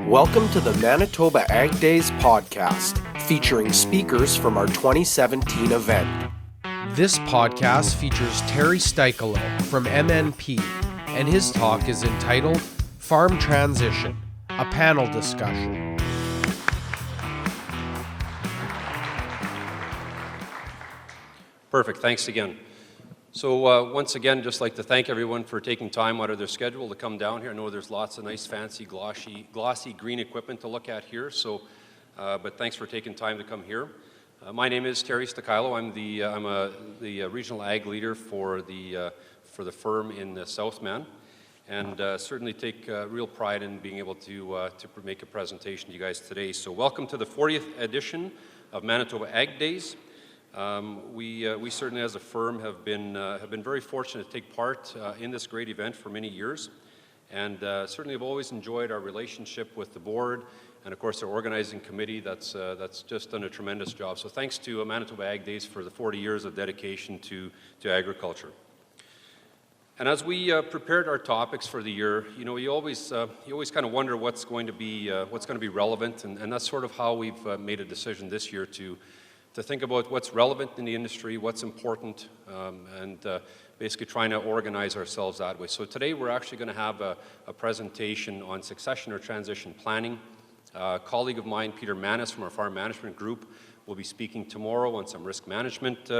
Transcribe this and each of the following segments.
Welcome to the Manitoba Ag Days podcast, featuring speakers from our 2017 event. This podcast features Tere Styalo from MNP, and his talk is entitled Farm Transition, a panel discussion. Perfect, thanks again. So once again, just like to thank everyone for taking time out of their schedule to come down here. I know there's lots of nice, fancy, glossy green equipment to look at here, but thanks for taking time to come here. My name is Tere Styalo. I'm the regional ag leader for the firm in Southman, and certainly take real pride in being able to make a presentation to you guys today. So welcome to the 40th edition of Manitoba Ag Days. We certainly, as a firm, have been very fortunate to take part in this great event for many years, and certainly have always enjoyed our relationship with the board and, of course, our organizing committee. That's just done a tremendous job. So thanks to Manitoba Ag Days for the 40 years of dedication to agriculture. And as we prepared our topics for the year, you always kind of wonder what's going to be relevant, and that's sort of how we've made a decision this year to think about what's relevant in the industry, what's important, and basically trying to organize ourselves that way. So today we're actually going to have a presentation on succession or transition planning. A colleague of mine, Peter Manis from our farm management group, will be speaking tomorrow on some risk management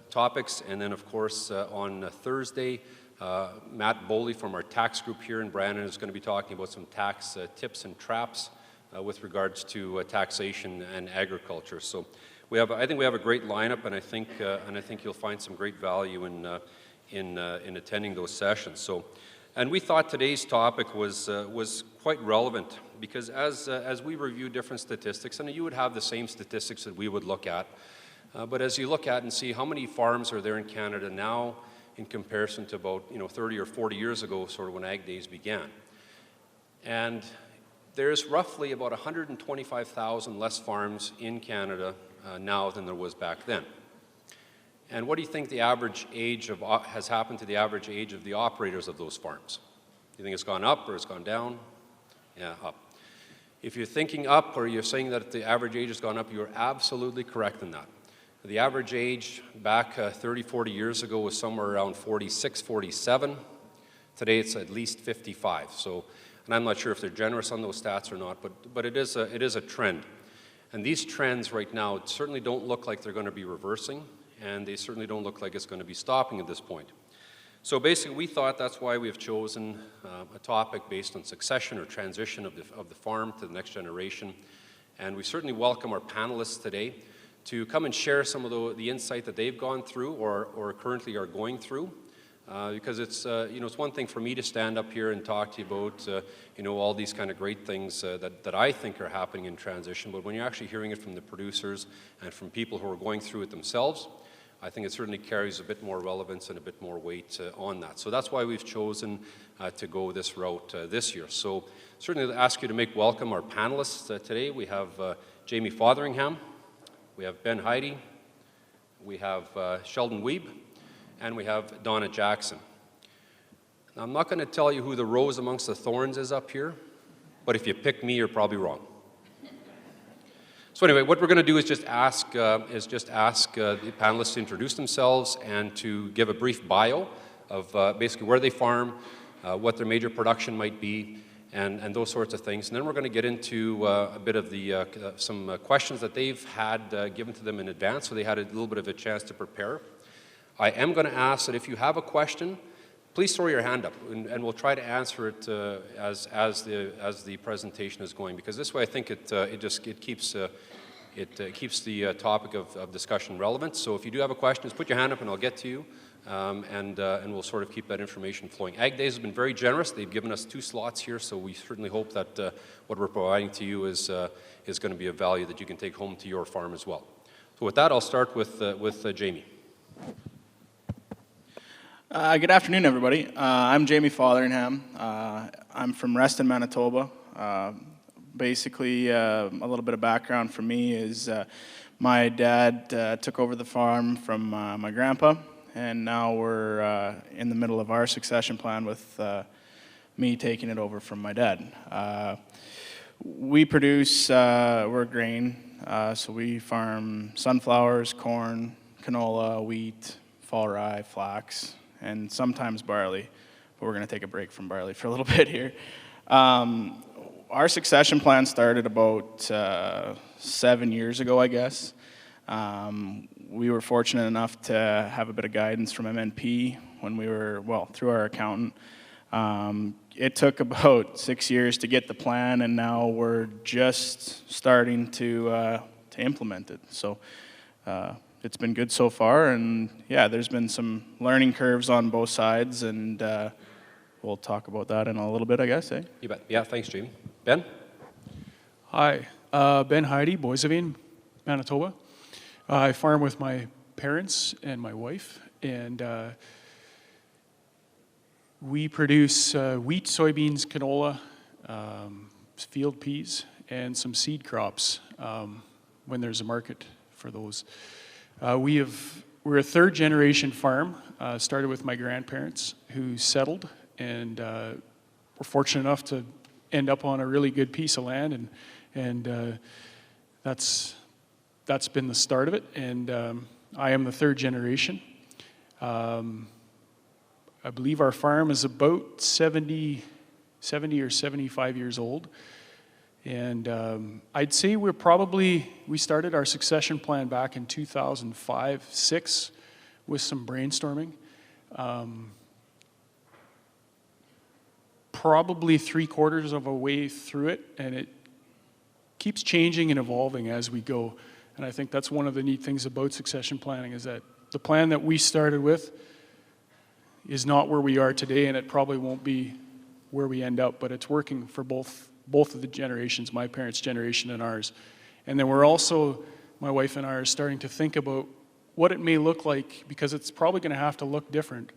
topics. And then, of course, on Thursday, Matt Boley from our tax group here in Brandon is going to be talking about some tax tips and traps with regards to taxation and agriculture. So I think we have a great lineup, and I think you'll find some great value in attending those sessions. And we thought today's topic was quite relevant because as we review different statistics, and you would have the same statistics that we would look at, but as you look at and see how many farms are there in Canada now in comparison to about 30 or 40 years ago, sort of when Ag Days began, and there's roughly about 125,000 less farms in Canada now than there was back then. And what do you think the average age has happened to the average age of the operators of those farms? Do you think it's gone up or it's gone down? Yeah, up. If you're thinking up or you're saying that the average age has gone up, you're absolutely correct in that. The average age back 30, 40 years ago was somewhere around 46, 47. Today it's at least 55. And I'm not sure if they're generous on those stats or not, but it is a trend. And these trends right now certainly don't look like they're going to be reversing, and they certainly don't look like it's going to be stopping at this point. So basically, we thought that's why we have chosen a topic based on succession or transition of the farm to the next generation. And we certainly welcome our panelists today to come and share some of the insight that they've gone through or currently are going through. Because it's one thing for me to stand up here and talk to you about all these kind of great things that I think are happening in transition, but when you're actually hearing it from the producers and from people who are going through it themselves, I think it certainly carries a bit more relevance and a bit more weight on that. So that's why we've chosen to go this route this year. So certainly ask you to make welcome our panelists today. We have Jamie Fotheringham, we have Ben Heide, we have Sheldon Wiebe, and we have Donna Jackson. Now, I'm not going to tell you who the rose amongst the thorns is up here, but if you pick me, you're probably wrong. So anyway, what we're going to do is just ask the panelists to introduce themselves and to give a brief bio of basically where they farm, what their major production might be, and those sorts of things. And then we're going to get into a bit of some questions that they've had given to them in advance, so they had a little bit of a chance to prepare. I am going to ask that if you have a question, please throw your hand up, and we'll try to answer it as the presentation is going, because this way I think it keeps the topic of discussion relevant. So if you do have a question, just put your hand up and I'll get to you, and we'll sort of keep that information flowing. Ag Days has been very generous. They've given us 2 slots here, so we certainly hope that what we're providing to you is going to be of value that you can take home to your farm as well. So with that, I'll start with Jamie. Good afternoon, everybody. I'm Jamie Fotheringham. I'm from Reston, Manitoba. Basically, a little bit of background for me is my dad took over the farm from my grandpa, and now we're in the middle of our succession plan with me taking it over from my dad. We produce, we're grain, so we farm sunflowers, corn, canola, wheat, fall rye, flax, and sometimes barley. But we're going to take a break from barley for a little bit here. Our succession plan started about 7 years ago, I guess. We were fortunate enough to have a bit of guidance from MNP when we were, well, through our accountant. It took about 6 years to get the plan, and now we're just starting to implement it. So it's been good so far, and yeah, there's been some learning curves on both sides, and we'll talk about that in a little bit, I guess, eh? You bet. Yeah, thanks, Jamie. Ben? Hi, Ben Heidi, Boissevain, Manitoba. I farm with my parents and my wife, and we produce wheat, soybeans, canola, field peas, and some seed crops when there's a market for those. We're a third generation farm, started with my grandparents who settled, and we're fortunate enough to end up on a really good piece of land, and that's been the start of it. And I am the third generation. I believe our farm is about 70 or 75 years old. And I'd say we started our succession plan back in 2005-06 with some brainstorming. Probably 3/4 of a way through it, and it keeps changing and evolving as we go. And I think that's one of the neat things about succession planning, is that the plan that we started with is not where we are today, and it probably won't be where we end up, but it's working for both of the generations, my parents' generation and ours. And then we're also, my wife and I are starting to think about what it may look like, because it's probably going to have to look different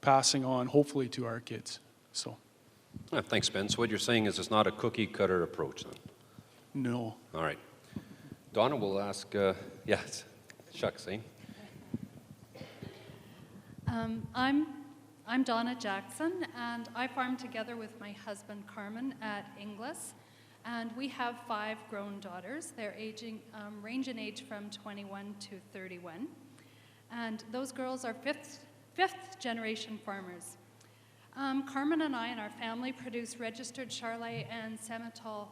passing on, hopefully, to our kids. So. Thanks, Ben. So what you're saying is it's not a cookie-cutter approach, then? No. All right. Donna will ask, yes, shucks, eh? I'm Donna Jackson, and I farm together with my husband Carmen at Inglis, and we have 5 grown daughters. They're range in age from 21 to 31, and those girls are fifth generation farmers. Carmen and I and our family produce registered Charolais and Simmental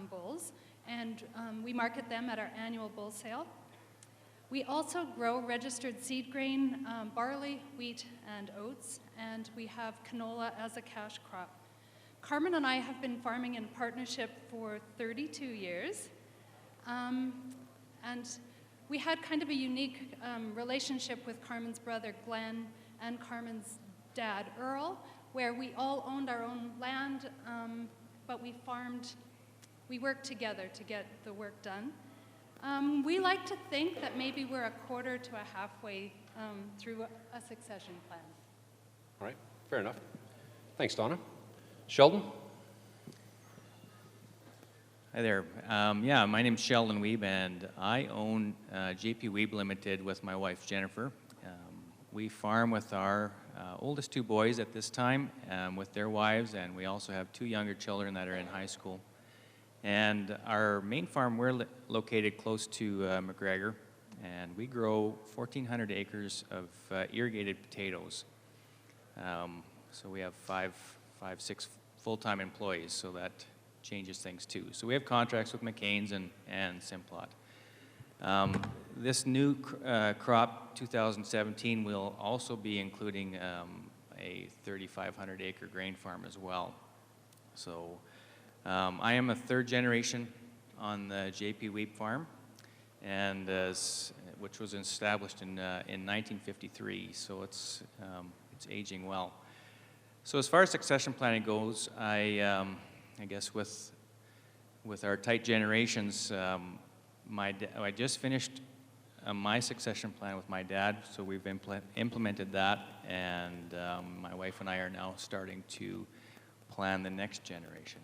bulls, and we market them at our annual bull sale. We also grow registered seed grain, barley, wheat, and oats, and we have canola as a cash crop. Carmen and I have been farming in partnership for 32 years, and we had kind of a unique relationship with Carmen's brother Glenn and Carmen's dad Earl, where we all owned our own land, but we worked together to get the work done. We like to think that maybe we're a quarter to a halfway through a succession plan. All right, fair enough. Thanks, Donna. Sheldon? Hi there. My name's Sheldon Weeb, and I own JP Weeb Limited with my wife, Jennifer. We farm with our oldest 2 boys at this time, with their wives, and we also have 2 younger children that are in high school. And our main farm, we're located close to McGregor, and we grow 1,400 acres of irrigated potatoes. So we have 6 full-time employees, so that changes things too. So we have contracts with McCain's and Simplot. This new crop, 2017, will also be including a 3,500 acre grain farm as well. So I am a 3rd generation on the JP Weeb farm, and which was established in 1953. So it's aging well. So as far as succession planning goes, I guess with our tight generations, I just finished my succession plan with my dad, so we've implemented that, and my wife and I are now starting to plan the next generation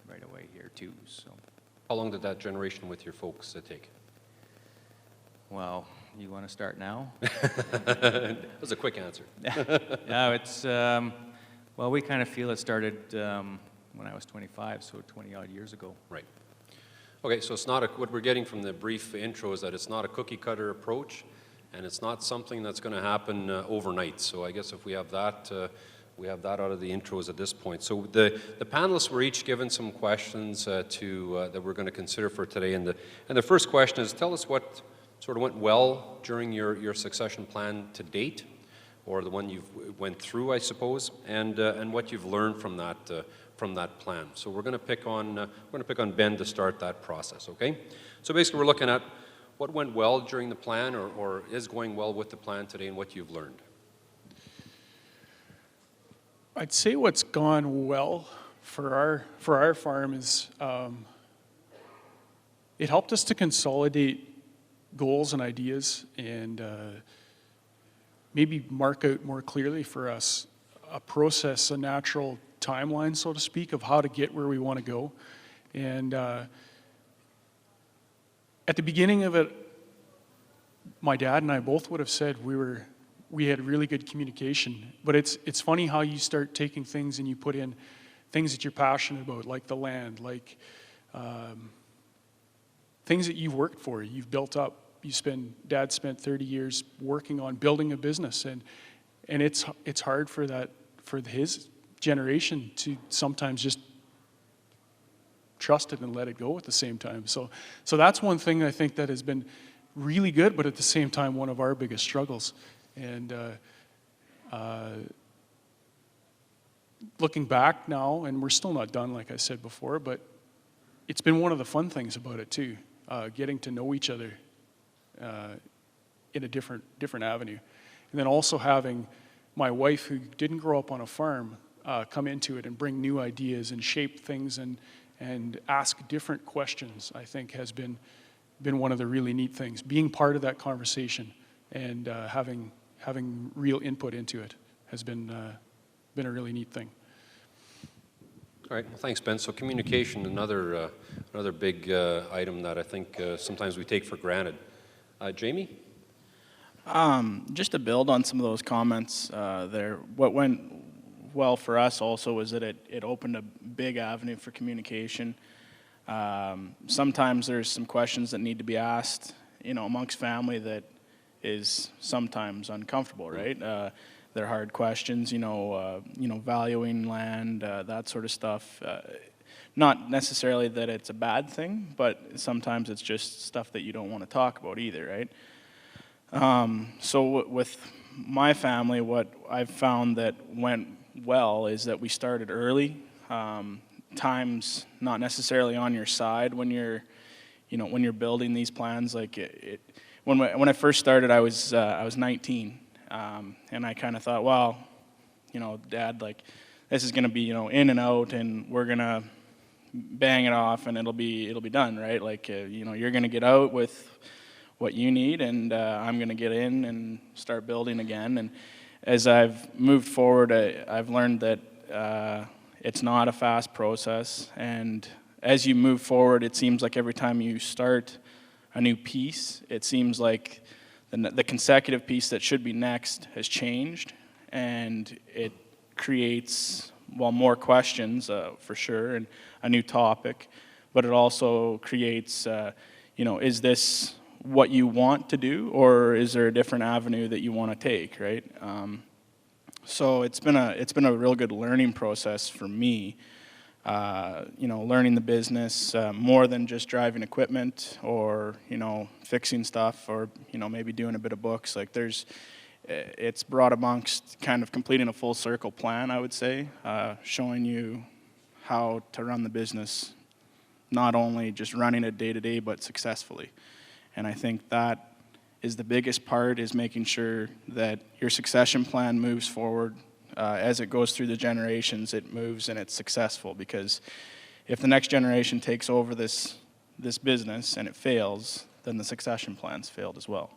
right away here too. So, How long did that generation with your folks take? Well, you want to start now? That was a quick answer. Yeah, it's, well, we kind of feel it started when I was 25, so 20-odd years ago. Right. Okay, so it's not what we're getting from the brief intro is that it's not a cookie-cutter approach, and it's not something that's going to happen overnight. So I guess if we have that out of the intros at this point. So the panelists were each given some questions that we're going to consider for today. And the first question is, tell us what sort of went well during your succession plan to date, or the one you've went through, I suppose, and what you've learned from that plan. So we're going to pick on Ben to start that process. Okay. So basically, we're looking at what went well during the plan, or is going well with the plan today, and what you've learned. I'd say what's gone well for our farm is it helped us to consolidate goals and ideas and maybe mark out more clearly for us a process, a natural timeline, so to speak, of how to get where we want to go. And at the beginning of it, my dad and I both would have said we had really good communication. But it's funny how you start taking things and you put in things that you're passionate about, like the land, like things that you've worked for, you've built up. Dad spent 30 years working on building a business, and it's hard for his generation to sometimes just trust it and let it go at the same time. So that's one thing I think that has been really good, but at the same time one of our biggest struggles. And looking back now, and we're still not done, like I said before, but it's been one of the fun things about it too, getting to know each other in a different avenue. And then also having my wife, who didn't grow up on a farm, come into it and bring new ideas and shape things and ask different questions, I think has been one of the really neat things. Being part of that conversation and having real input into it has been a really neat thing. All right, well, thanks, Ben. So communication, another big item that I think sometimes we take for granted. Jamie? Just to build on some of those comments there, what went well for us also was that it opened a big avenue for communication. Sometimes there's some questions that need to be asked, amongst family that is sometimes uncomfortable, right? They're hard questions, valuing land, that sort of stuff. Not necessarily that it's a bad thing, but sometimes it's just stuff that you don't want to talk about either, right? So with my family, what I've found that went well is that we started early. Time's not necessarily on your side when you're building these plans. Like when I first started, I was 19, and I kind of thought, well, Dad, like this is gonna be in and out, and we're gonna bang it off, and it'll be done, right? Like you're gonna get out with what you need, and I'm gonna get in and start building again. And as I've moved forward, I've learned that it's not a fast process, and as you move forward, it seems like every time you start a new piece, it seems like the consecutive piece that should be next has changed, and it creates, more questions for sure, and a new topic, but it also creates, is this what you want to do, or is there a different avenue that you want to take, right? So it's been a real good learning process for me. Learning the business more than just driving equipment or fixing stuff or maybe doing a bit of books. Like it's brought amongst kind of completing a full circle plan, I would say, showing you how to run the business, not only just running it day to day, but successfully. And I think that is the biggest part, is making sure that your succession plan moves forward. As it goes through the generations, it moves and it's successful, because if the next generation takes over this business and it fails, then the succession plan's failed as well.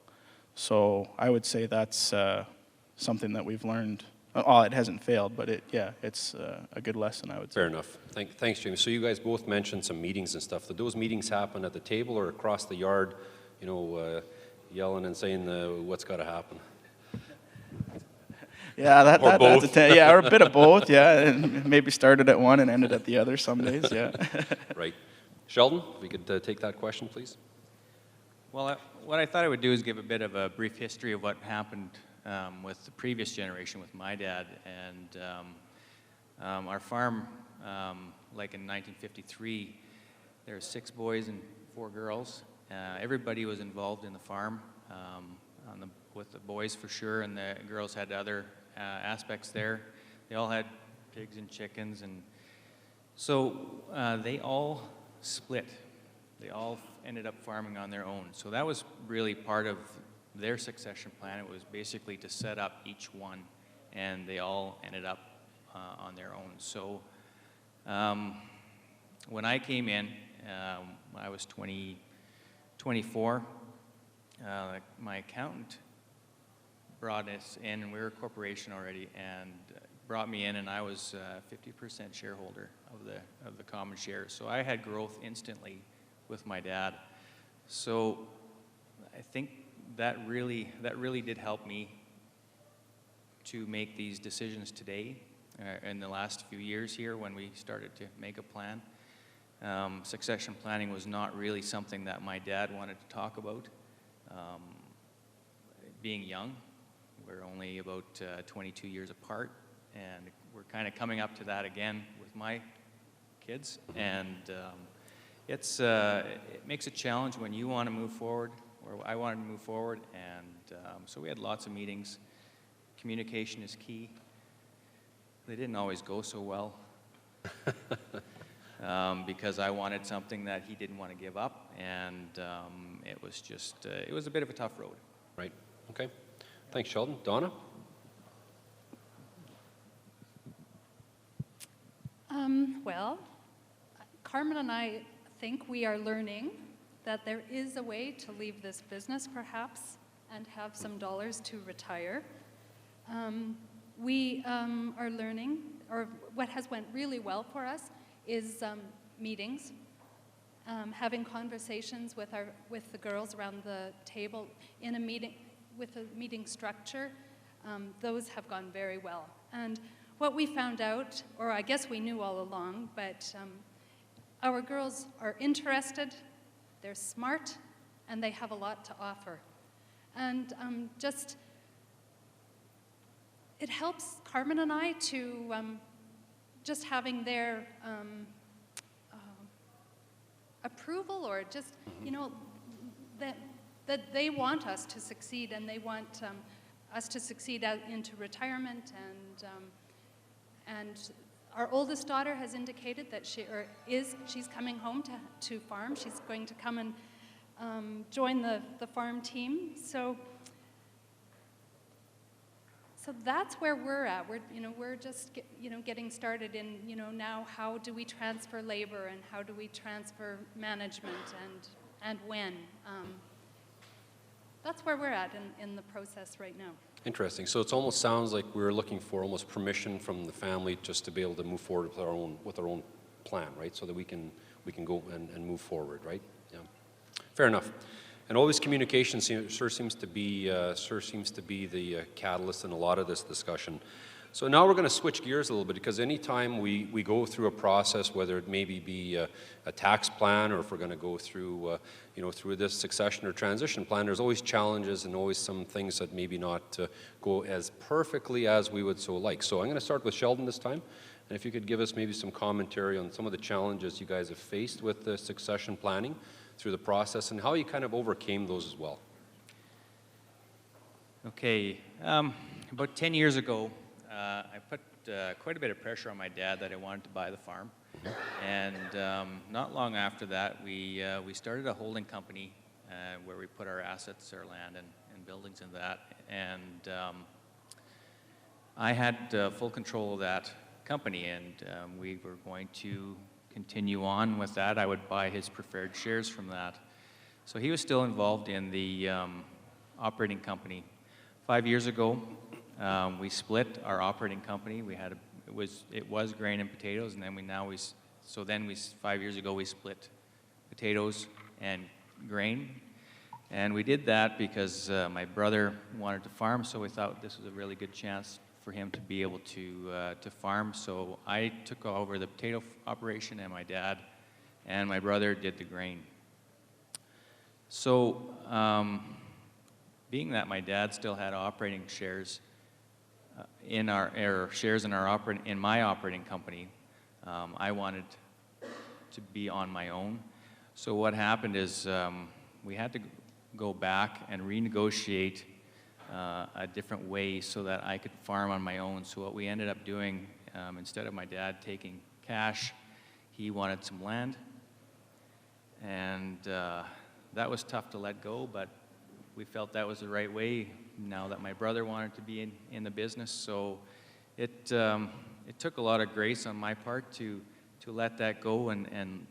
So I would say that's something that we've learned. Oh, it hasn't failed, but it's a good lesson, I would say. Fair enough. Thanks, Jamie. So you guys both mentioned some meetings and stuff. Did those meetings happen at the table or across the yard, yelling and saying what's got to happen? Yeah, Or both. that's yeah, or a bit of both, yeah, and maybe started at one and ended at the other some days, yeah. Right. Sheldon, if we could take that question, please. Well, what I thought I would do is give a bit of a brief history of what happened with the previous generation, with my dad. And our farm, like in 1953, there were 6 boys and 4 girls. Everybody was involved in the farm, with the boys for sure, and the girls had other aspects there. They all had pigs and chickens, and so they all split. They all ended up farming on their own. So that was really part of their succession plan. It was basically to set up each one, and they all ended up on their own. So when I came in, I was 24. My accountant brought us in, and we were a corporation already, and brought me in, and I was 50% shareholder of the common shares. So I had growth instantly with my dad. So I think that really did help me to make these decisions today, in the last few years here when we started to make a plan. Succession planning was not really something that my dad wanted to talk about. Being young, we're only about 22 years apart, and we're kind of coming up to that again with my kids. And it makes a challenge when you want to move forward, or I wanted to move forward, and so we had lots of meetings. Communication is key. They didn't always go so well. Because I wanted something that he didn't want to give up, and it was just, it was a bit of a tough road. Right. Okay. Thanks, Sheldon. Donna? Well, Carmen and I think we are learning that there is a way to leave this business, perhaps, and have some dollars to retire. We are learning, or what has went really well for us is meetings, having conversations with the girls around the table in a meeting with a meeting structure. Those have gone very well. And what we found out, or I guess we knew all along, but our girls are interested, they're smart, and they have a lot to offer. And it helps Carmen and I to just having their approval, or just, you know, that they want us to succeed, and they want us to succeed out into retirement. And our oldest daughter has indicated that she's coming home to farm. She's going to come and join the farm team. So that's where we're at. We're just getting started in, now how do we transfer labor, and how do we transfer management, and when. That's where we're at in the process right now. Interesting. So it almost sounds like we're looking for almost permission from the family just to be able to move forward with our own plan, right? So that we can go and move forward, right? Yeah. Fair enough. And always communication sure seems to be the catalyst in a lot of this discussion. So now we're going to switch gears a little bit, because anytime we go through a process, whether it maybe be a tax plan, or if we're going to go through through this succession or transition plan, there's always challenges and always some things that maybe not go as perfectly as we would so like. So I'm going to start with Sheldon this time, and if you could give us maybe some commentary on some of the challenges you guys have faced with the succession planning through the process, and how you kind of overcame those as well. Okay, about 10 years ago, I put quite a bit of pressure on my dad that I wanted to buy the farm. And not long after that, we started a holding company where we put our assets, our land and buildings in that. And I had full control of that company, and we were going to continue on with that. I would buy his preferred shares from that. So he was still involved in the operating company. 5 years ago, we split our operating company. It was grain and potatoes, and then 5 years ago we split potatoes and grain. And we did that because my brother wanted to farm, so we thought this was a really good chance for him to be able to farm. So I took over the potato operation, and my dad and my brother did the grain. So being that my dad still had operating shares in my operating company, I wanted to be on my own. So what happened is we had to go back and renegotiate a different way so that I could farm on my own. So what we ended up doing, instead of my dad taking cash, he wanted some land. And that was tough to let go, but we felt that was the right way now that my brother wanted to be in the business. So it took a lot of grace on my part to let that go and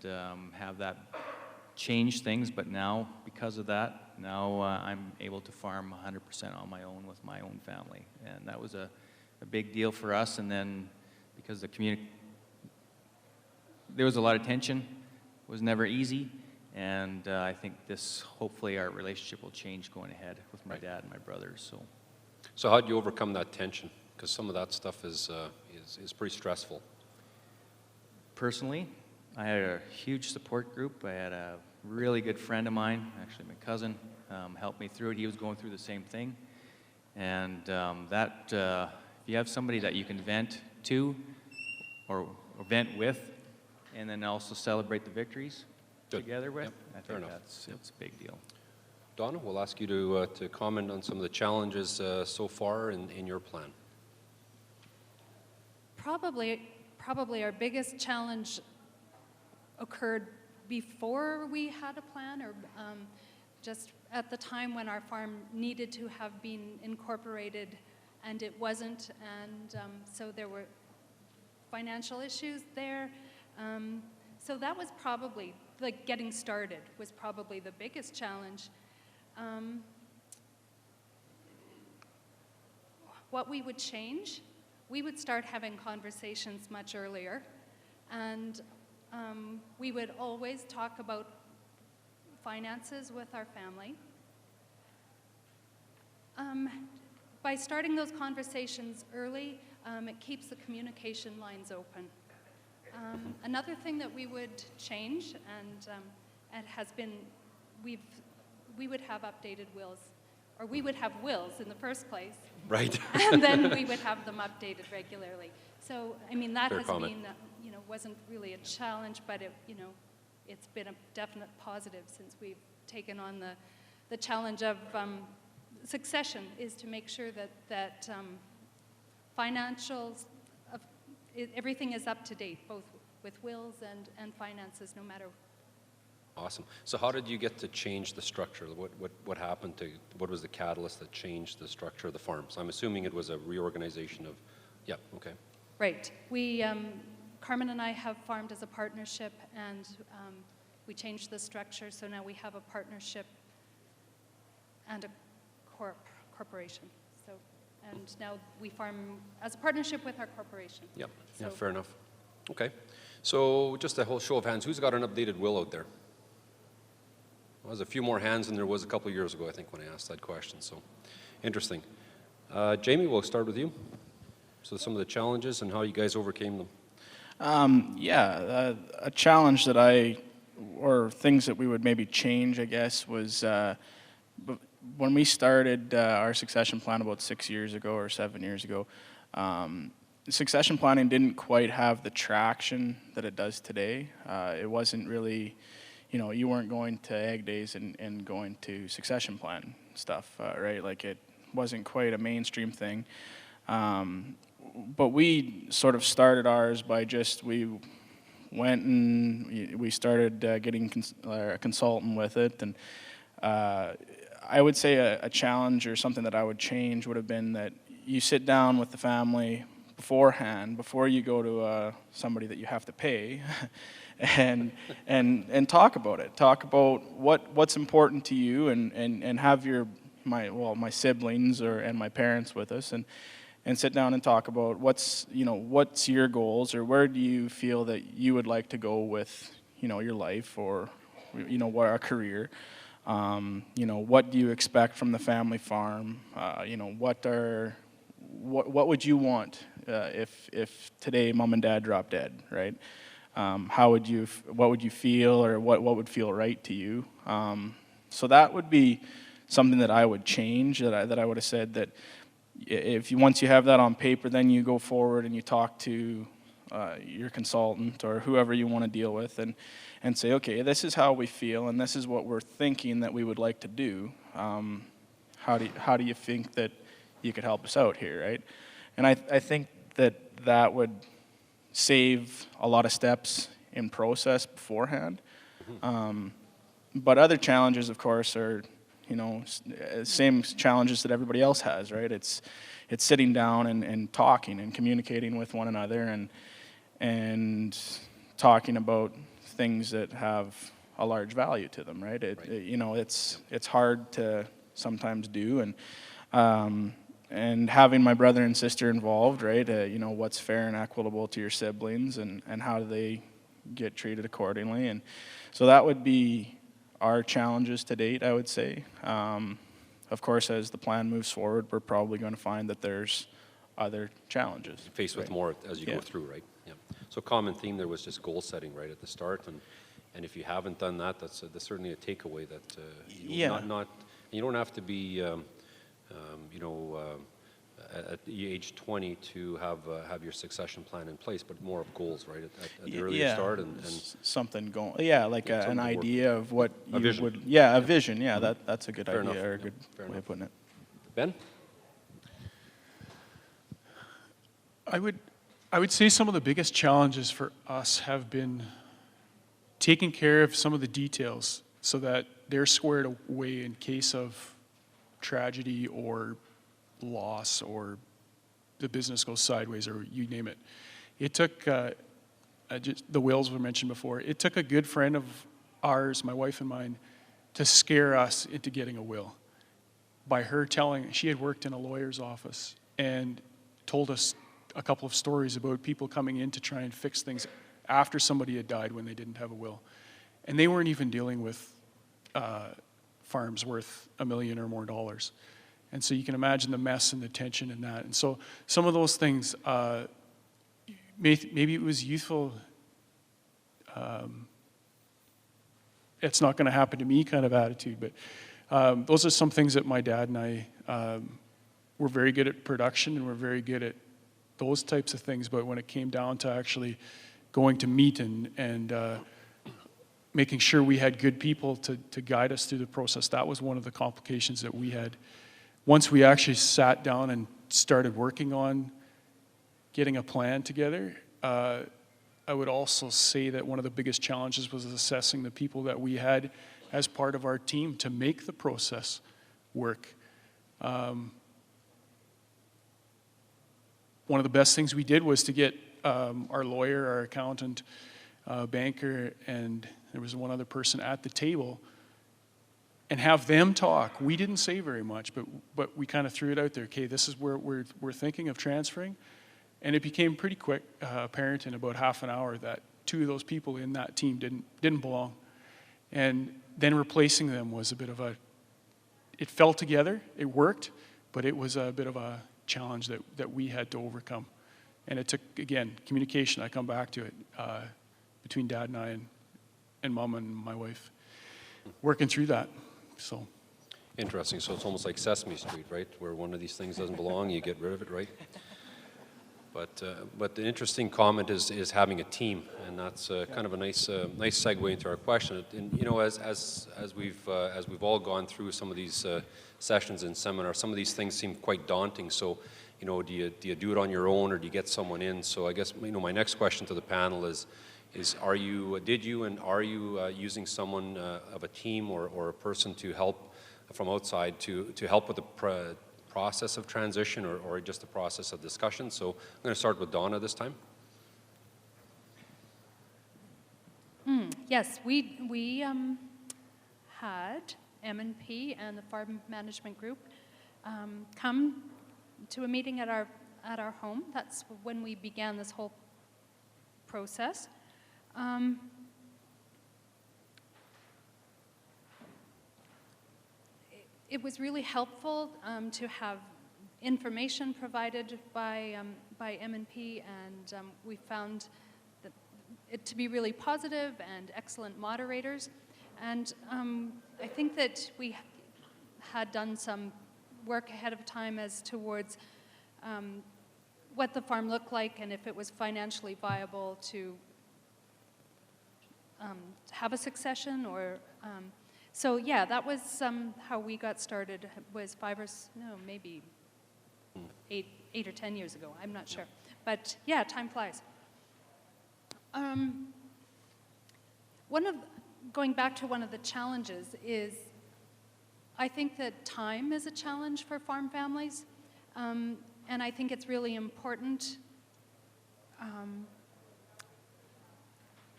have that change things. But now, because of that, now I'm able to farm 100% on my own with my own family. And that was a big deal for us. And then because there was a lot of tension, it was never easy. And I think hopefully our relationship will change going ahead with my dad and my brothers. So how did you overcome that tension? Because some of that stuff is pretty stressful. Personally, I had a huge support group. I had a really good friend of mine, actually my cousin, helped me through it. He was going through the same thing. And if you have somebody that you can vent to or vent with, and then also celebrate the victories together with, I think that's a big deal. Donna, we'll ask you to comment on some of the challenges so far in your plan. Probably our biggest challenge occurred before we had a plan, or just at the time when our farm needed to have been incorporated and it wasn't, and so there were financial issues there. So that was probably, like, getting started was probably the biggest challenge. What we would change, we would start having conversations much earlier, and we would always talk about finances with our family. By starting those conversations early, it keeps the communication lines open. Another thing that we would change, and it has been, we would have updated wills, or we would have wills in the first place. Right. And then we would have them updated regularly. So, I mean, that Fair has comment. been, wasn't really a challenge, but it's been a definite positive since we've taken on the challenge of succession, is to make sure that financials, everything is up to date, both with wills and finances, no matter. Awesome. So how did you get to change the structure? What happened what was the catalyst that changed the structure of the farm? So I'm assuming it was a reorganization of, yeah, okay. Right. We, Carmen and I have farmed as a partnership, and we changed the structure, so now we have a partnership and a corporation. So, and now we farm as a partnership with our corporation. Yep. So, Yeah, fair enough. Okay. So just a whole show of hands, who's got an updated will out there? Well, there's a few more hands than there was a couple of years ago, I think, when I asked that question. So, interesting. Jamie, we'll start with you. So some of the challenges and how you guys overcame them. A challenge that or things that we would maybe change, I guess, was when we started our succession plan about 6 years ago or 7 years ago, succession planning didn't quite have the traction that it does today. It wasn't really, you weren't going to ag days and going to succession plan stuff, right? Like, it wasn't quite a mainstream thing. But we sort of started ours by we went and we started getting a consultant with it. And I would say a challenge or something that I would change would have been that you sit down with the family beforehand, before you go to somebody that you have to pay, and talk about it. Talk about what's important to you, and have my siblings and my parents with us, and sit down and talk about what's your goals, or where do you feel that you would like to go with your life, or what our career. What do you expect from the family farm? what would you want if today mom and dad dropped dead, right? What would you feel, or what would feel right to you? So that would be something that I would change, that I would have said that once you have that on paper, then you go forward and you talk to your consultant or whoever you want to deal with and say, okay, this is how we feel and this is what we're thinking that we would like to do. How do you think that you could help us out here, right? And I think that would save a lot of steps in process beforehand. But other challenges, of course, are same challenges that everybody else has, right? It's sitting down and talking and communicating with one another and talking about things that have a large value to them, right? It's hard to sometimes do, and having my brother and sister involved, right? What's fair and equitable to your siblings, and how do they get treated accordingly, and so that would be our challenges to date, I would say. Of course, as the plan moves forward, we're probably going to find that there's other challenges. You're faced with more as you go through, right? Yeah. So common theme there was just goal setting right at the start, and if you haven't done that, that's certainly a takeaway that you don't have to be at the age 20 to have your succession plan in place, but more of goals, right, at the earlier start, and something going, like an idea of what a vision. a vision. Yeah, that's a good idea, enough. Or a good way of putting it. Ben? I would say some of the biggest challenges for us have been taking care of some of the details so that they're squared away in case of tragedy or loss, or the business goes sideways, or you name it. It took, the wills were mentioned before, it took a good friend of ours, my wife and mine, to scare us into getting a will. By her she had worked in a lawyer's office and told us a couple of stories about people coming in to try and fix things after somebody had died when they didn't have a will. And they weren't even dealing with farms worth $1 million or more. And so you can imagine the mess and the tension in that. And so some of those things, maybe it was youthful, it's not going to happen to me kind of attitude, but those are some things that my dad and I were very good at production, and we're very good at those types of things. But when it came down to actually going to meet and making sure we had good people to guide us through the process, that was one of the complications that we had. Once we actually sat down and started working on getting a plan together, I would also say that one of the biggest challenges was assessing the people that we had as part of our team to make the process work. One of the best things we did was to get our lawyer, our accountant, banker, and there was one other person at the table, and have them talk. We didn't say very much, but we kind of threw it out there. Okay, this is where we're thinking of transferring. And it became pretty quick apparent in about half an hour that two of those people in that team didn't belong. And then replacing them was a bit of it fell together, it worked, but it was a bit of a challenge that we had to overcome. And it took, again, communication, I come back to it, between Dad and I and Mom and my wife, working through that. So interesting. So it's almost like Sesame Street, right? Where one of these things doesn't belong, you get rid of it, right? But the interesting comment is having a team, and that's kind of a nice segue into our question. And as we've all gone through some of these sessions and seminars, some of these things seem quite daunting. So, do you do it on your own, or do you get someone in? So I guess my next question to the panel is are you using someone of a team or a person to help from outside to help with the process of transition or just the process of discussion? So I'm going to start with Donna this time. Yes, we had M&P and the Farm Management Group come to a meeting at our home. That's when we began this whole process. It was really helpful to have information provided by M&P, and we found that it to be really positive and excellent moderators. And I think that we had done some work ahead of time as towards what the farm looked like and if it was financially viable to have a succession, or so yeah, that was how we got started. Was maybe 8 or 10 years ago. I'm not sure, but yeah, time flies. Going back to one of the challenges is, I think that time is a challenge for farm families, and I think it's really important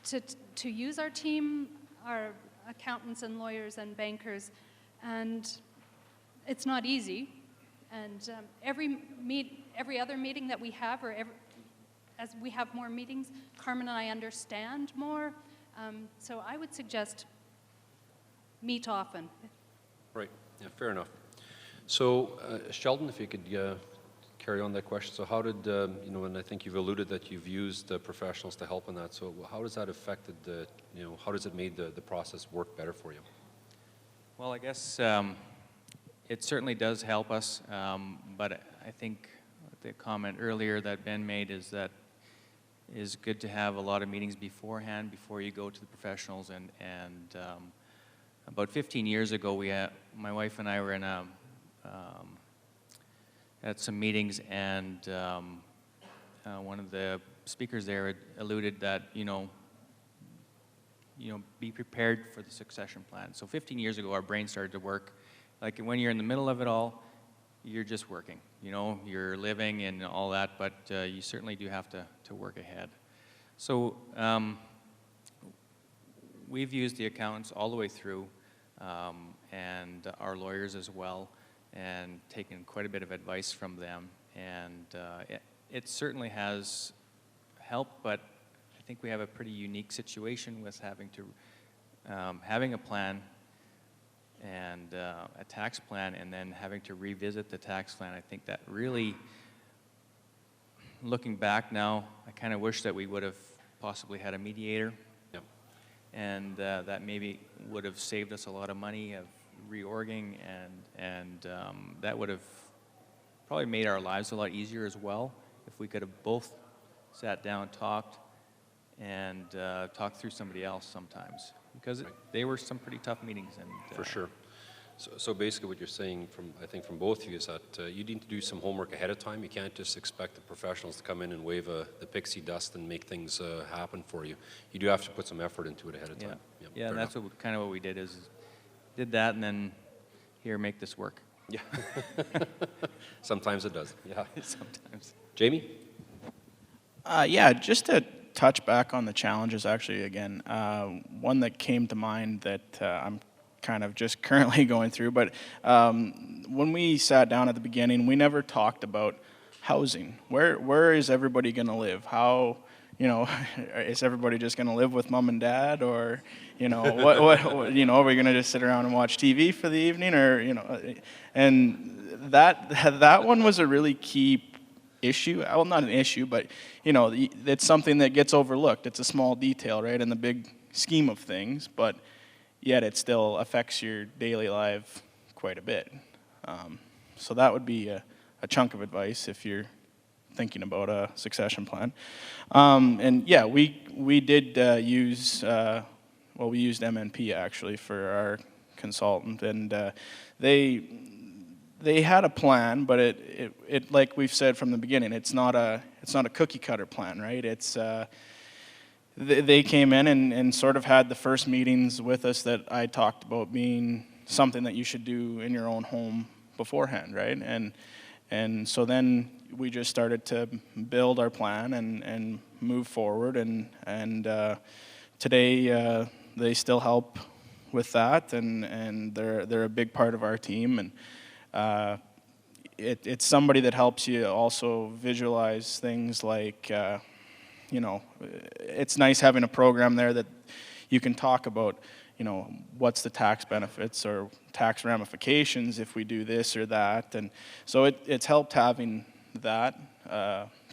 to use our team, our accountants and lawyers and bankers, and it's not easy. And every other meeting that we have, as we have more meetings, Carmen and I understand more. So I would suggest meet often. Right. Yeah, fair enough. So, Sheldon, if you could carry on that question. So how did, and I think you've alluded that you've used professionals to help in that. So how does that affected how does it made the process work better for you? Well, I guess it certainly does help us, but I think the comment earlier that Ben made is that is good to have a lot of meetings beforehand before you go to the professionals. And about 15 years ago, my wife and I were in at some meetings, and one of the speakers there had alluded that be prepared for the succession plan. So 15 years ago, our brain started to work. Like when you're in the middle of it all, you're just working. You're living and all that, but you certainly do have to work ahead. So we've used the accountants all the way through, and our lawyers as well, and taken quite a bit of advice from them. And it certainly has helped, but I think we have a pretty unique situation with having a plan and a tax plan, and then having to revisit the tax plan. I think that really, looking back now, I kind of wish that we would have possibly had a mediator. Yep. And that maybe would have saved us a lot of money of reorging, and that would have probably made our lives a lot easier as well if we could have both sat down, talked, and talked through somebody else sometimes, because they were some pretty tough meetings. And for sure. So basically what you're saying, I think from both of you, is that you need to do some homework ahead of time. You can't just expect the professionals to come in and wave the pixie dust and make things happen for you. You do have to put some effort into it ahead of time. Yeah, and that's kind of what we did, did that, and then here, make this work. Yeah. Sometimes it does. Yeah. Sometimes. Jamie? Yeah, just to touch back on the challenges, actually, again, one that came to mind that I'm kind of just currently going through, but when we sat down at the beginning, we never talked about housing. Where is everybody going to live? How, is everybody just going to live with mom and dad, or, what are we going to just sit around and watch TV for the evening, or, and that one was a really key issue. Well, not an issue, but it's something that gets overlooked. It's a small detail, right, in the big scheme of things, but yet it still affects your daily life quite a bit. So that would be a chunk of advice if you're thinking about a succession plan. And yeah, we did use we used MNP actually for our consultant, and they had a plan, but it like we've said from the beginning, it's not a cookie cutter plan, right? It's they came in and sort of had the first meetings with us that I talked about being something that you should do in your own home beforehand, right? And so then we just started to build our plan and move forward, and today they still help with that, and they're a big part of our team, and it's somebody that helps you also visualize things like, it's nice having a program there that you can talk about, what's the tax benefits or tax ramifications if we do this or that. And so it's helped having that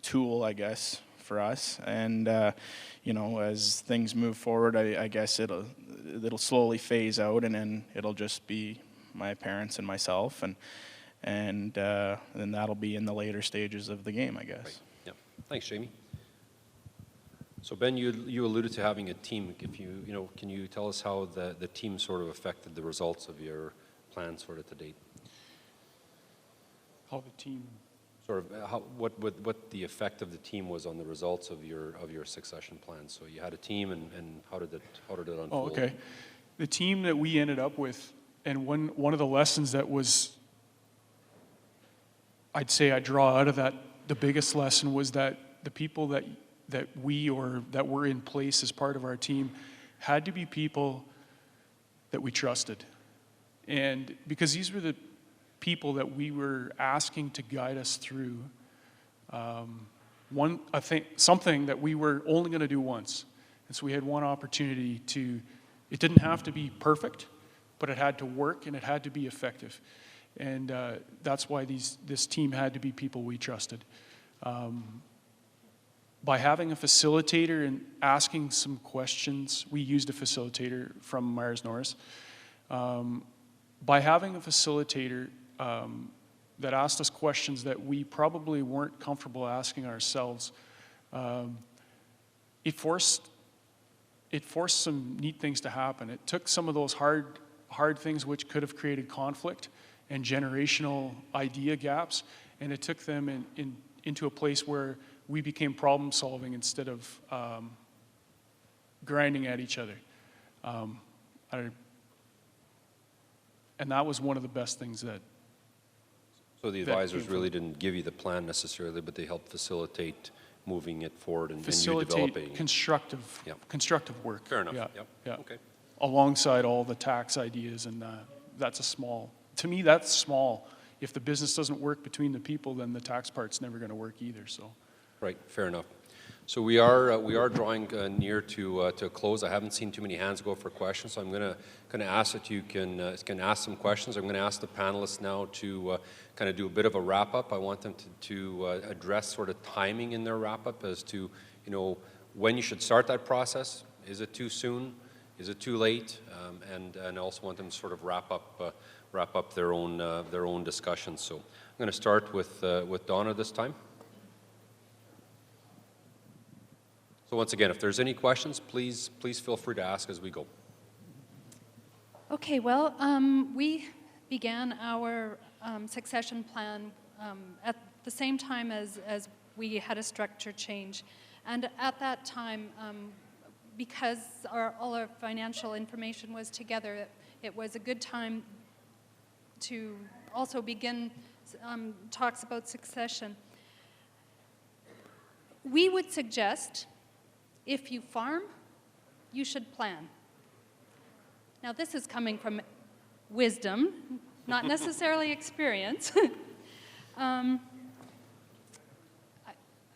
tool, I guess, for us. And, as things move forward, I guess it'll slowly phase out, and then it'll just be my parents and myself, and then that'll be in the later stages of the game, I guess. Right. Yeah. Thanks, Jamie. So Ben, you alluded to having a team. If can you tell us how the team sort of affected the results of your plan sort of to date? How the team. Sort of what the effect of the team was on the results of your succession plan. So you had a team, and how did it unfold? Oh, okay. The team that we ended up with, and one of the lessons that was, I'd say I draw out of that, the biggest lesson was that the people that were in place as part of our team had to be people that we trusted. And because these were the people that we were asking to guide us through something that we were only going to do once. And so we had one opportunity it didn't have to be perfect, but it had to work and it had to be effective. And that's why this team had to be people we trusted. By having a facilitator and asking some questions, we used a facilitator from Myers Norris. By having a facilitator that asked us questions that we probably weren't comfortable asking ourselves, it forced some neat things to happen. It took some of those hard things which could have created conflict and generational idea gaps, and it took them into a place where we became problem solving instead of grinding at each other. And that was one of the best things that. So the advisors really didn't give you the plan necessarily, but they helped facilitate moving it forward and you developing. Constructive work. Fair enough. Yeah. Okay. Alongside all the tax ideas, and to me that's small. If the business doesn't work between the people, then the tax part's never going to work either. So. Right. Fair enough. So we are drawing near to a close. I haven't seen too many hands go for questions, so I'm going to ask that you can ask some questions. I'm going to ask the panelists now to kind of do a bit of a wrap up. I want them to address sort of timing in their wrap up as to when you should start that process. Is it too soon? Is it too late? And I also want them to sort of wrap up their own discussions. So I'm going to start with Donna this time. So once again, if there's any questions, please feel free to ask as we go. Okay, well, we began our succession plan at the same time as we had a structure change. And at that time, because all our financial information was together, it was a good time to also begin talks about succession. We would suggest, if you farm, you should plan. Now, this is coming from wisdom, not necessarily experience. I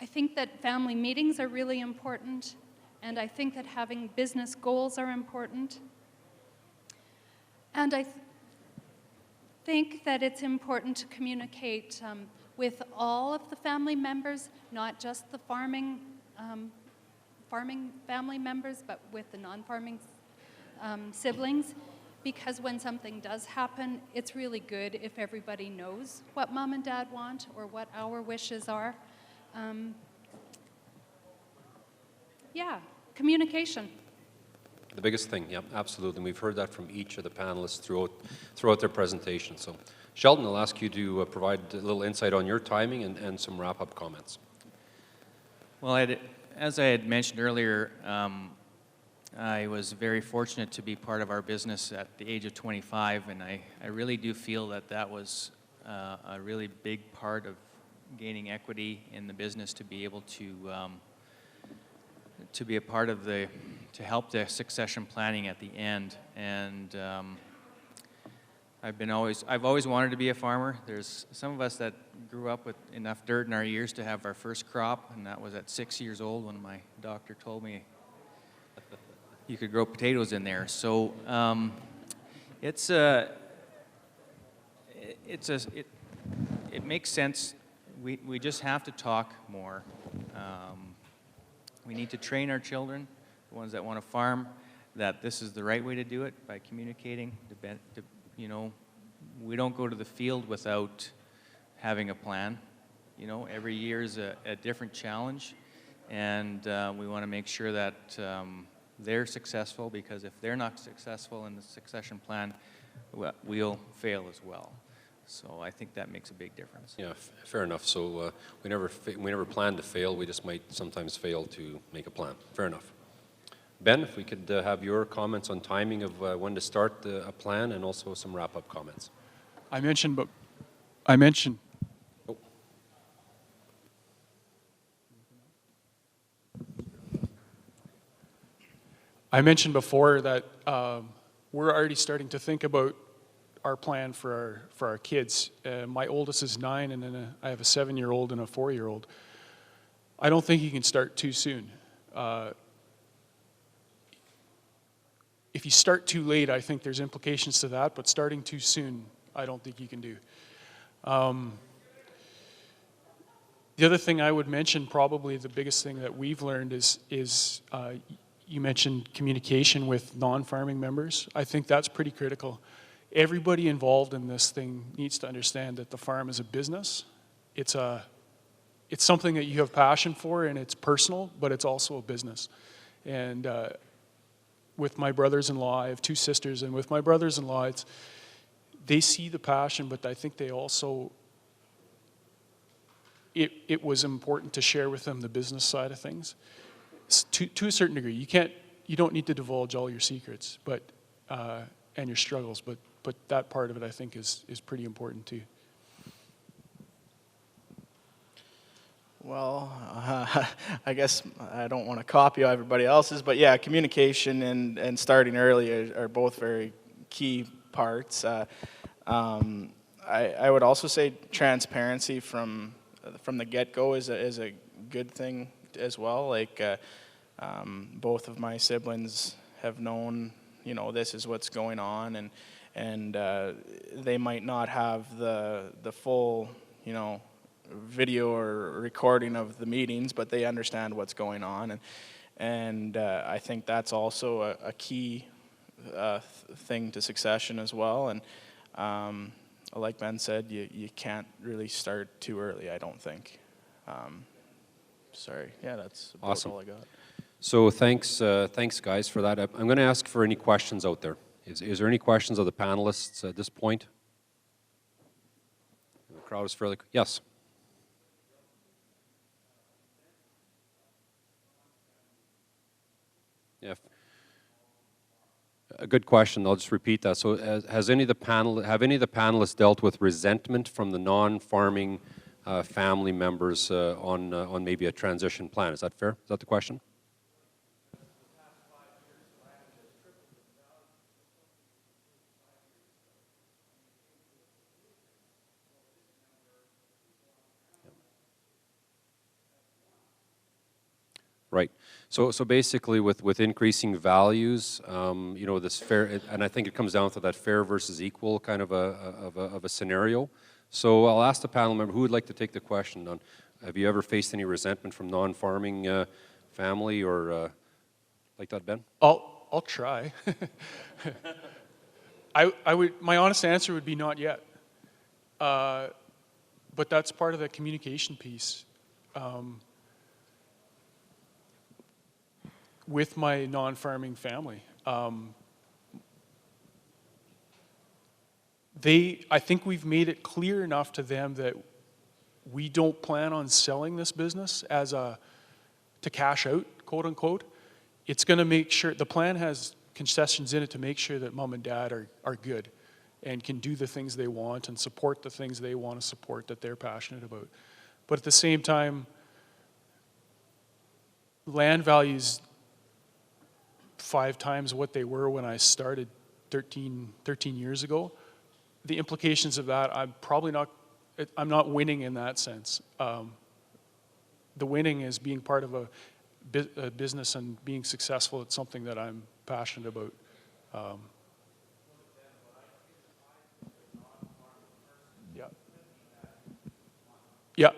think that family meetings are really important, and I think that having business goals are important. And I think that it's important to communicate with all of the family members, not just the farming family members, but with the non-farming siblings, because when something does happen, it's really good if everybody knows what mom and dad want or what our wishes are. Communication. The biggest thing, yeah, absolutely. We've heard that from each of the panelists throughout their presentation. So, Sheldon, I'll ask you to provide a little insight on your timing and some wrap-up comments. Well, as I had mentioned earlier, I was very fortunate to be part of our business at the age of 25, and I really do feel that was a really big part of gaining equity in the business, to be able to be a part of to help the succession planning at the end. And I've always wanted to be a farmer. There's some of us that grew up with enough dirt in our ears to have our first crop, and that was at 6 years old when my doctor told me you could grow potatoes in there. So it makes sense. We just have to talk more. We need to train our children, the ones that want to farm, that this is the right way to do it by communicating. You know, we don't go to the field without having a plan. You know, every year is a different challenge, and we want to make sure that they're successful, because if they're not successful in the succession plan, we'll fail as well. So I think that makes a big difference. Yeah, fair enough. So we never plan to fail. We just might sometimes fail to make a plan. Fair enough. Ben, if we could have your comments on timing of when to start a plan, and also some wrap-up comments. I mentioned before that we're already starting to think about our plan for our kids. My oldest is 9, and then I have a 7-year-old and a 4-year-old. I don't think you can start too soon. If you start too late, I think there's implications to that, but starting too soon, I don't think you can do. The other thing I would mention, probably the biggest thing that we've learned is you mentioned communication with non-farming members. I think that's pretty critical. Everybody involved in this thing needs to understand that the farm is a business. It's something that you have passion for, and it's personal, but it's also a business. And with my brothers-in-law, I have 2 sisters, and with my brothers-in-law, they see the passion, but I think they also, it was important to share with them the business side of things. To a certain degree, you don't need to divulge all your secrets, but and your struggles, but that part of it, I think, is pretty important too. Well, I guess I don't want to copy everybody else's, but yeah, communication and starting early are both very key parts. I would also say transparency from the get-go is a good thing as well. Like both of my siblings have known, you know, this is what's going on, and they might not have the full, you know, video or recording of the meetings, but they understand what's going on, and I think that's also a key thing to succession as well. And like Ben said, you can't really start too early, I don't think. Sorry, yeah, that's about Awesome. all I got. So thanks guys for that. I'm going to ask for any questions out there. Is there any questions of the panelists at this point? The crowd is fairly. Yes. Yeah. A good question. I'll just repeat that. So, have any of the panelists dealt with resentment from the non-farming family members on maybe a transition plan? Is that fair? Is that the question? Right. So basically, with increasing values, you know, this fair, and I think it comes down to that fair versus equal kind of a scenario. So I'll ask the panel member who would like to take the question on. Have you ever faced any resentment from non-farming family or like that, Ben? I'll try. I would. My honest answer would be not yet. But that's part of the communication piece. With my non-farming family. I think we've made it clear enough to them that we don't plan on selling this business to cash out, quote unquote. It's going to make sure, the plan has concessions in it to make sure that mom and dad are good and can do the things they want and support the things they want to support that they're passionate about. But at the same time, land values 5 times what they were when I started 13 years ago. The implications of that, I'm not winning in that sense. The winning is being part of business and being successful. It's something that I'm passionate about. Yeah. Yeah.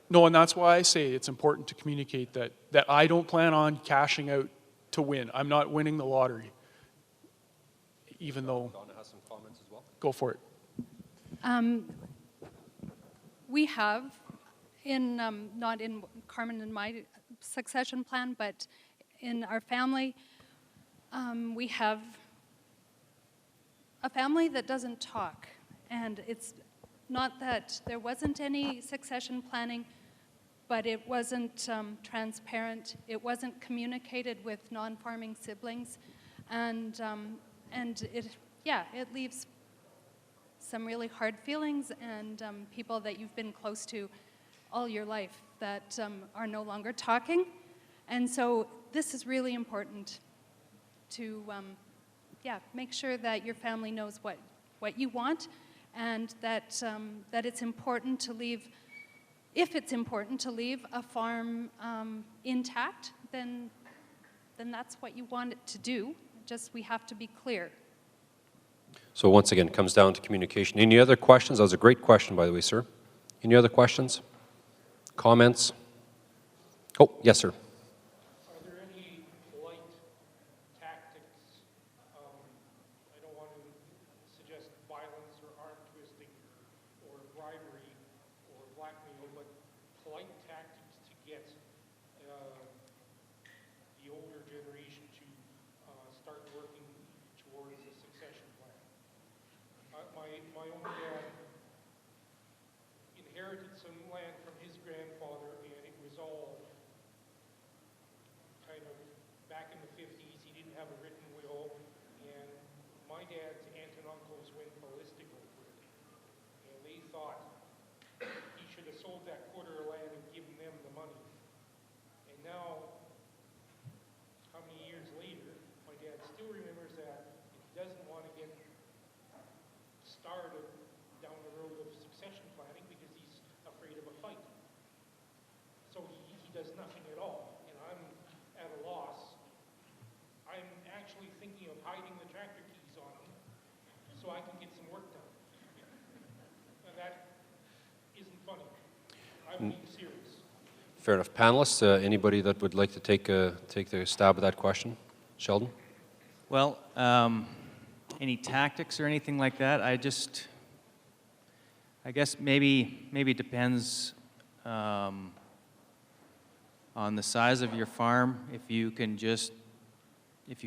No, and that's why I say it's important to communicate that I don't plan on cashing out to win. I'm not winning the lottery, even though. Donna has some comments as well. Go for it. We have, not in Carmen and my succession plan, but in our family, we have a family that doesn't talk. And it's not that there wasn't any succession planning, but it wasn't transparent. It wasn't communicated with non-farming siblings. And it leaves some really hard feelings, and people that you've been close to all your life that are no longer talking. And so this is really important to make sure that your family knows what you want, and that it's important to leave, if it's important to leave a farm intact, then that's what you want it to do. Just we have to be clear. So once again, it comes down to communication. Any other questions? That was a great question, by the way, sir. Any other questions? Comments? Oh, yes, sir. Are there any polite tactics? I don't want to suggest violence or arm twisting or bribery or blackmail, but polite tactics to get the older generation to start working towards a succession plan. My own dad inherited some land from his grandfather, and it was all kind of back in the 50s. He didn't have a written will, and my dad's aunt and uncles went ballistic over it. And they thought he should have sold that quarter of land and given them the money. And now, how many years later, my dad still remembers that, and he doesn't want to get started down the road of succession planning because he's afraid of a fight. So he does nothing at all, and I'm at a loss. I'm actually thinking of hiding the tractor keys on him so I can get some work done. And that isn't funny. I'm being serious. Fair enough. Panelists, anybody that would like to take the stab at that question? Sheldon? Well, any tactics or anything like that? I guess maybe it depends on the size of your farm. If you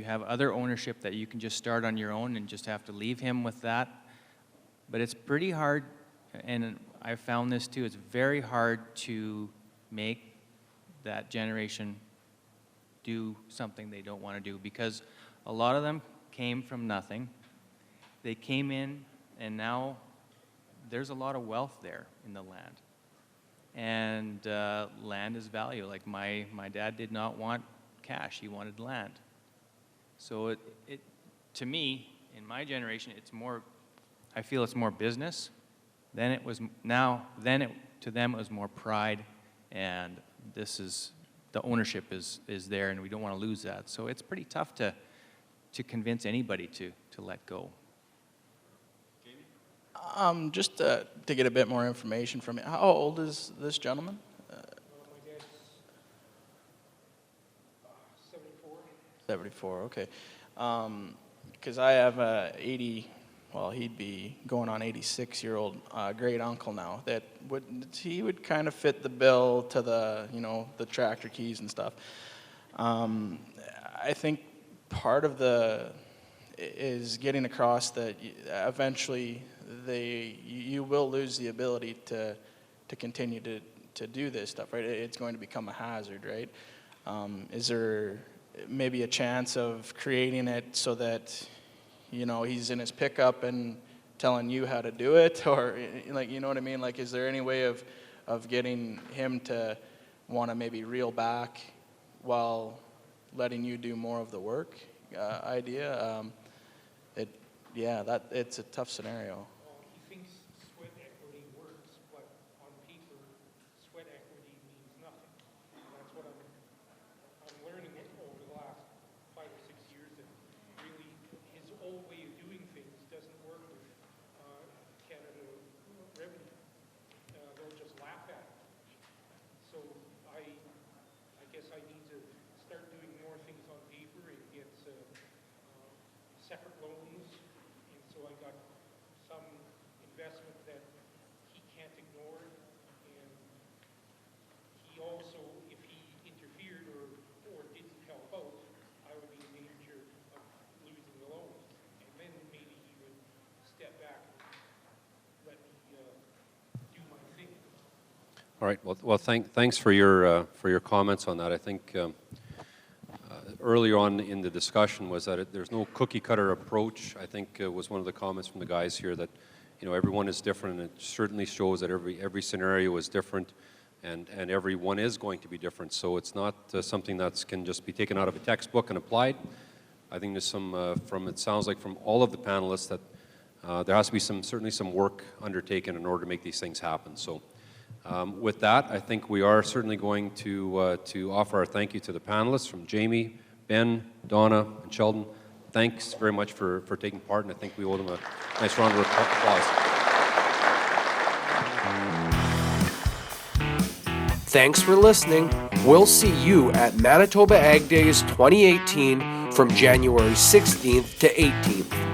have other ownership that you can just start on your own and just have to leave him with that. But it's pretty hard, and I found this too, it's very hard to make that generation do something they don't want to do, because a lot of them came from nothing. They came in, and now there's a lot of wealth there in the land. And land is value. Like my dad did not want cash, he wanted land. So it to me, in my generation, I feel it's more business. To them it was more pride, and the ownership is there, and we don't want to lose that. So it's pretty tough to convince anybody to let go. Just to get a bit more information from you, how old is this gentleman? My dad's 74. 74, okay. Because I have he'd be going on 86-year-old great uncle now that he would kind of fit the bill to the tractor keys and stuff. I think part of is getting across that eventually you will lose the ability to continue to do this stuff, right? It's going to become a hazard, right? Is there maybe a chance of creating it so that he's in his pickup and telling you how to do it, or you know what I mean? Like, is there any way of getting him to want to maybe reel back while letting you do more of the work? Idea. It's a tough scenario. He thinks sweat equity works, but on paper, sweat equity means nothing. That's what I'm separate loans, and so I got some investment that he can't ignore, and he also, if he interfered or didn't help out, I would be in danger of losing the loans, and then maybe he would step back and let me do my thing. All right. Well, thanks for your comments on that. I think earlier on in the discussion was that there's no cookie cutter approach. I think was one of the comments from the guys here that everyone is different, and it certainly shows that every scenario is different, and everyone is going to be different. So it's not something that can just be taken out of a textbook and applied. I think there's some it sounds like from all of the panelists that there has to be certainly some work undertaken in order to make these things happen. So. With that, I think we are certainly going to offer our thank you to the panelists from Jamie, Ben, Donna, and Sheldon. Thanks very much for taking part, and I think we owe them a nice round of applause. Thanks for listening. We'll see you at Manitoba Ag Days 2018 from January 16th to 18th.